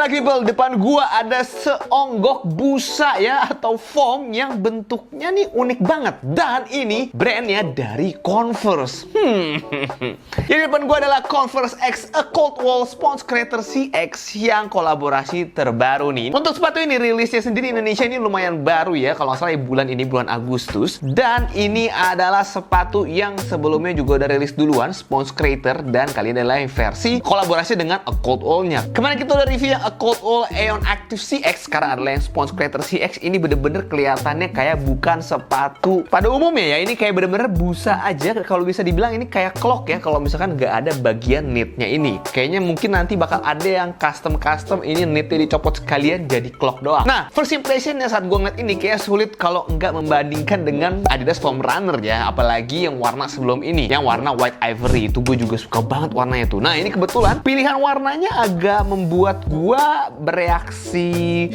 lagi people, depan gua ada seonggok busa ya atau foam yang bentuknya nih unik banget. Dan ini brandnya dari Converse. Yang depan gua adalah Converse X A Cold Wall Sponge Creator CX yang kolaborasi terbaru nih. Untuk sepatu ini rilisnya sendiri Indonesia ini lumayan baru ya, kalau nggak salah bulan ini bulan Agustus. Dan ini adalah sepatu yang sebelumnya juga udah rilis duluan, Sponge Creator, dan kali ini adalah versi kolaborasi dengan A Cold Wall-nya. Kemarin kita udah review yang A Cold Wall Aeon Active CX, sekarang adalah yang Sponge Creator CX. Ini bener-bener kelihatannya kayak bukan sepatu pada umumnya ya, ini kayak bener-bener busa aja. Kalau bisa dibilang ini kayak clog ya, kalau misalkan nggak ada bagian knitnya ini. Kayaknya mungkin nanti bakal ada yang custom ini knitnya dicopot sekalian jadi clog doang. Nah, first impressionnya saat gue ngeliat ini kayak sulit kalau nggak membandingkan dengan Adidas Foam Runner ya, apalagi yang warna sebelum ini, yang warna white ivory. Itu gue juga suka banget warnanya tuh. Nah, ini kebetulan pilihan warnanya agak membuat gue bereaksi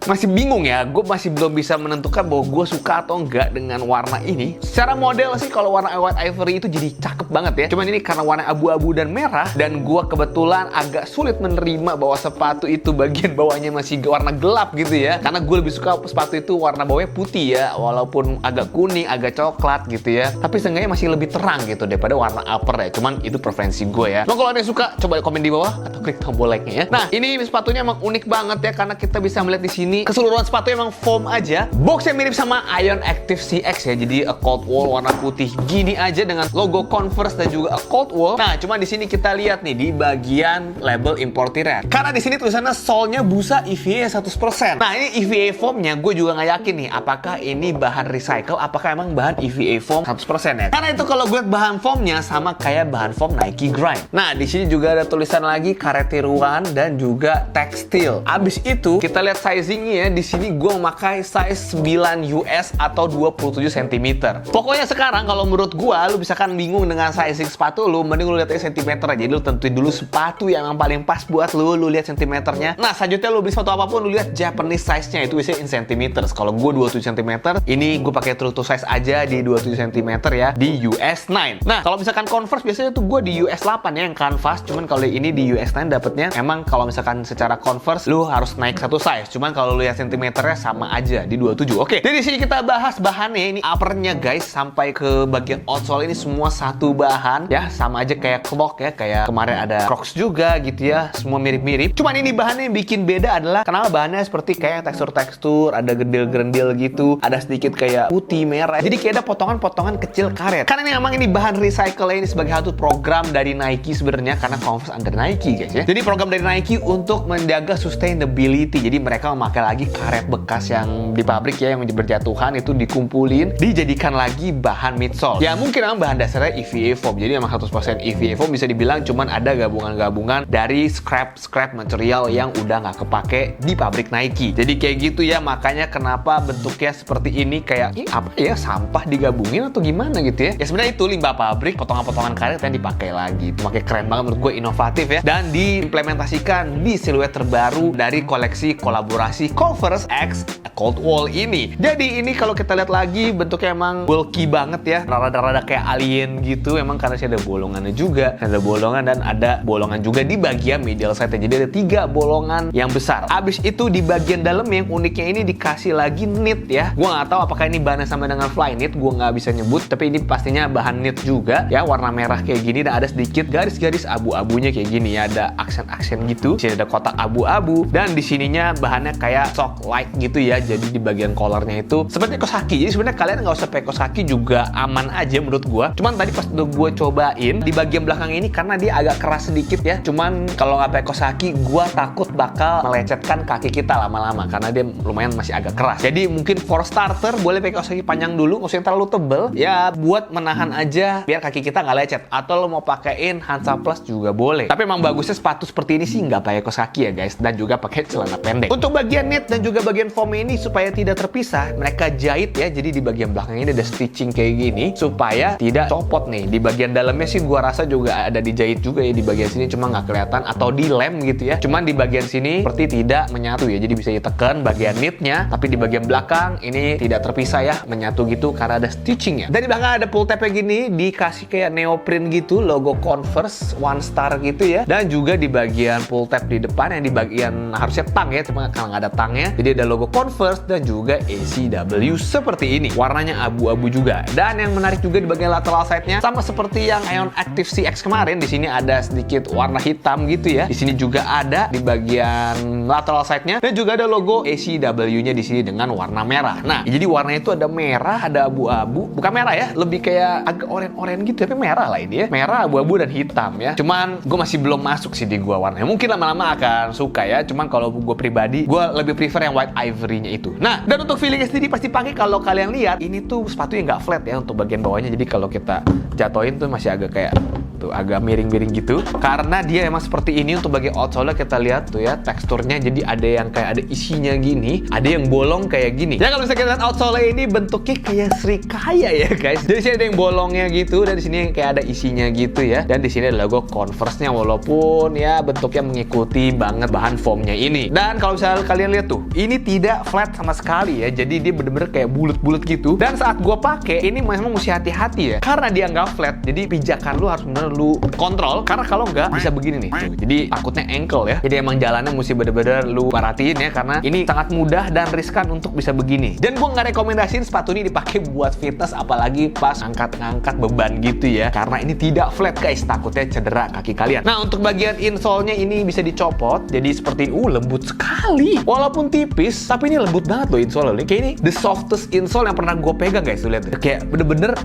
masih bingung ya, gue masih belum bisa menentukan bahwa gue suka atau enggak dengan warna ini. Secara model sih kalau warna white ivory itu jadi cakep banget ya. Cuman ini karena warna abu-abu dan merah, dan gue kebetulan agak sulit menerima bahwa sepatu itu bagian bawahnya masih warna gelap gitu ya. Karena gue lebih suka sepatu itu warna bawahnya putih ya, walaupun agak kuning, agak coklat gitu ya. Tapi seenggaknya masih lebih terang gitu daripada warna upper ya. Cuman itu preferensi gue ya. Nah, kalau ada yang suka, coba komen di bawah atau klik tombol like-nya ya. Nah, ini sepatunya emang unik banget ya, karena kita bisa melihat di sini keseluruhan sepatu emang foam aja. Boxnya mirip sama Aeon Active CX ya. Jadi A Cold Wall warna putih gini aja dengan logo Converse dan juga A Cold Wall. Nah, cuma di sini kita lihat nih di bagian label importirnya. Karena di sini tulisannya solnya busa EVA 100%. Nah, ini EVA foamnya gue juga nggak yakin nih apakah ini bahan recycle, apakah emang bahan EVA foam 100% ya. Karena itu kalau gue lihat bahan foamnya sama kayak bahan foam Nike Grind. Nah, di sini juga ada tulisan lagi karet tiruan dan juga tekstil. Abis itu kita lihat sizing ya, di sini gue memakai size 9 US atau 27 cm. Pokoknya sekarang kalau menurut gue, lu misalkan bingung dengan sizing sepatu lu, mending lu lihat cm aja. Jadi lu tentuin dulu sepatu yang paling pas buat lu lihat cm-nya. Nah, selanjutnya lu beli sepatu apapun, lu lihat Japanese size-nya, itu biasanya in cm. Kalau gue 27 cm, ini gue pakai true to size aja di 27 cm ya, di US 9. Nah, kalau misalkan Converse biasanya tuh gue di US 8 ya, yang canvas. Cuman kalau ini di US 9 dapetnya, emang kalau misalkan secara Converse lu harus naik satu size. Cuman kalau lu lihat sentimeternya sama aja di 27. Oke, jadi sini kita bahas bahannya. Ini uppernya guys, sampai ke bagian outsole ini semua satu bahan ya, sama aja kayak clog ya, kayak kemarin ada Crocs juga gitu ya, semua mirip-mirip. Cuman ini bahannya yang bikin beda adalah kenapa bahannya seperti kayak tekstur-tekstur, ada gendil-gendil gitu, ada sedikit kayak putih merah. Jadi kayak ada potongan-potongan kecil karet. Karena ini emang ini bahan recycle ini sebagai satu program dari Nike sebenarnya, karena Converse under Nike guys ya. Jadi program dari Nike untuk menjaga sustainability. Jadi mereka memakai lagi karet bekas yang di pabrik ya, yang berjatuhan itu dikumpulin, dijadikan lagi bahan midsole. Ya mungkin emang bahan dasarnya EVA foam. Jadi emang 100% EVA foam bisa dibilang, cuman ada gabungan-gabungan dari scrap material yang udah nggak kepake di pabrik Nike. Jadi kayak gitu ya, makanya kenapa bentuknya seperti ini, kayak apa ya, sampah digabungin atau gimana gitu ya. Ya sebenarnya itu limbah pabrik, potongan-potongan karet yang dipakai lagi. Itu makanya keren banget menurut gue, inovatif ya, dan diimplementasikan di siluet terbaru dari koleksi kolaborasi Converse X A Cold Wall ini. Jadi ini kalau kita lihat lagi bentuknya emang bulky banget ya, rada-rada kayak alien gitu. Emang karena sih ada bolongannya juga, ada bolongan dan ada bolongan juga di bagian medial side. Jadi ada 3 bolongan yang besar. Abis itu di bagian dalam yang uniknya ini dikasih lagi knit ya. Gua nggak tahu apakah ini bahannya sama dengan Flyknit, gua nggak bisa nyebut, tapi ini pastinya bahan knit juga ya, warna merah kayak gini, dan ada sedikit garis-garis abu-abunya kayak gini ya, ada aksen-aksen gitu. Sini ada kotak abu-abu, dan di sininya bahannya kayak sock like gitu ya. Jadi di bagian collarnya itu seperti kaos kaki. Jadi sebenarnya kalian nggak usah pakai kaos kaki juga aman aja menurut gua. Cuman tadi pas udah gua cobain di bagian belakang ini, karena dia agak keras sedikit ya. Cuman kalau nggak pakai kaos kaki, gua takut bakal melecetkan kaki kita lama-lama karena dia lumayan masih agak keras. Jadi mungkin for starter boleh pakai kaos kaki panjang dulu, nggak usah yang terlalu tebel ya, buat menahan aja biar kaki kita nggak lecet. Atau lo mau pakein Hansa Plus juga boleh. Tapi emang bagusnya sepatu seperti ini sih nggak pakai kaos kaki ya guys, dan juga pakai celana pendek. Untuk bagian bagian knit dan juga bagian foam ini supaya tidak terpisah, mereka jahit ya. Jadi di bagian belakang ini ada stitching kayak gini supaya tidak copot nih. Di bagian dalamnya sih gua rasa juga ada dijahit juga ya di bagian sini, cuma nggak kelihatan atau dilem gitu ya. Cuman di bagian sini seperti tidak menyatu ya. Jadi bisa ditekan bagian knitnya, tapi di bagian belakang ini tidak terpisah ya, menyatu gitu karena ada stitchingnya. Dan di belakang ada pull tabnya gini, dikasih kayak neoprint gitu, logo Converse one star gitu ya. Dan juga di bagian pull tab di depan yang di bagian harusnya tang ya, cuma kalau nggak ada tangnya, jadi ada logo Converse dan juga ACW seperti ini. Warnanya abu-abu juga. Dan yang menarik juga di bagian lateral side-nya sama seperti yang Ion Active CX kemarin, di sini ada sedikit warna hitam gitu ya. Di sini juga ada di bagian lateral side-nya dan juga ada logo ACW-nya di sini dengan warna merah. Nah, jadi warnanya itu ada merah, ada abu-abu. Bukan merah ya, lebih kayak agak oranye-oranye gitu, tapi merah lah ini ya. Merah, abu-abu dan hitam ya. Cuman gue masih belum masuk sih di gua warnanya. Mungkin lama-lama akan suka ya. Cuman kalau gue pribadi, gue lebih prefer yang white ivory-nya itu. Nah, dan untuk feelingnya sendiri pasti pakai kalau kalian lihat, ini tuh sepatunya nggak flat ya untuk bagian bawahnya. Jadi kalau kita jatoin tuh masih agak kayak tuh agak miring-miring gitu karena dia emang seperti ini. Untuk bagian outsole kita lihat tuh ya teksturnya, jadi ada yang kayak ada isinya gini, ada yang bolong kayak gini ya. Kalau misalnya kita lihat outsole ini bentuknya kayak serikaya ya guys. Jadi sini ada yang bolongnya gitu dan di sini kayak ada isinya gitu ya. Dan di sini ada logo Converse-nya walaupun ya bentuknya mengikuti banget bahan foamnya ini. Dan kalau misalnya kalian lihat tuh, ini tidak flat sama sekali ya. Jadi dia bener-bener kayak bulat-bulat gitu. Dan saat gua pakai ini memang mesti hati-hati ya karena dia nggak flat. Jadi pijakan lu harus bener lu kontrol karena kalau nggak bisa begini nih tuh. Jadi takutnya ankle ya. Jadi emang jalannya mesti bener-bener lu perhatiin ya karena ini sangat mudah dan riskan untuk bisa begini. Dan gua nggak rekomendasiin sepatu ini dipakai buat fitness apalagi pas angkat-ngangkat beban gitu ya karena ini tidak flat guys, takutnya cedera kaki kalian. Nah, untuk bagian insole-nya ini bisa dicopot jadi seperti lembut sekali walaupun tipis, tapi ini lembut banget loh insole ini. Kayak ini the softest insole yang pernah gue pegang guys. Tuh lihat kayak bener-bener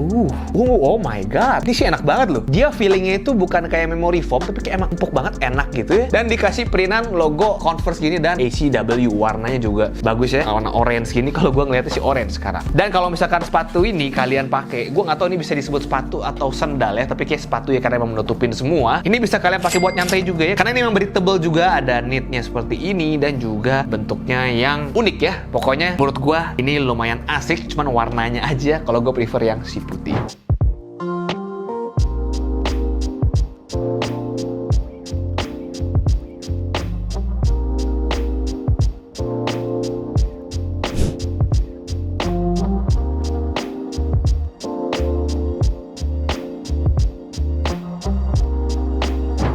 oh my god, ini sih enak banget loh. Dia feelingnya itu bukan kayak memory foam tapi kayak emang empuk banget, enak gitu ya. Dan dikasih printan logo Converse gini dan ACW, warnanya juga bagus ya, warna orange gini. Kalau gue ngeliatnya sih orange sekarang. Dan kalau misalkan sepatu ini kalian pakai, gue nggak tahu ini bisa disebut sepatu atau sandal ya, tapi kayak sepatu ya karena emang menutupin semua. Ini bisa kalian pakai buat nyantai juga ya karena ini memang breathable juga, ada knitnya seperti ini dan juga bentuknya yang unik ya. Pokoknya menurut gue ini lumayan asik, cuman warnanya aja kalau gue prefer yang si putih.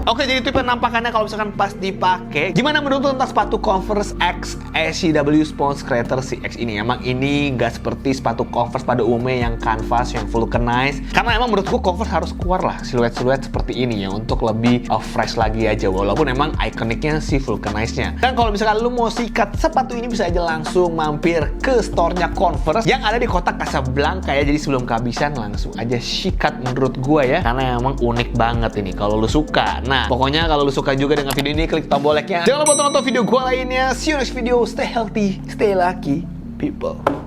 Oke, jadi itu penampakannya kalau misalkan pas dipakai. Gimana menurut lu tentang sepatu Converse X ACW Sponge Creator CX ini? Emang ini nggak seperti sepatu Converse pada umumnya yang canvas, yang vulcanized. Karena emang menurutku Converse harus keluar lah siluet-siluet seperti ini ya untuk lebih fresh lagi aja. Walaupun emang ikoniknya si vulcanized-nya. Dan kalau misalkan lu mau sikat sepatu ini bisa aja langsung mampir ke store-nya Converse yang ada di kota Casablanca ya. Jadi sebelum kehabisan langsung aja sikat menurut gua ya. Karena emang unik banget ini kalau lu suka. Nah, pokoknya kalau lu suka juga dengan video ini, klik tombol like-nya. Jangan lupa nonton video gua lainnya. See you next video. Stay healthy, stay lucky, people.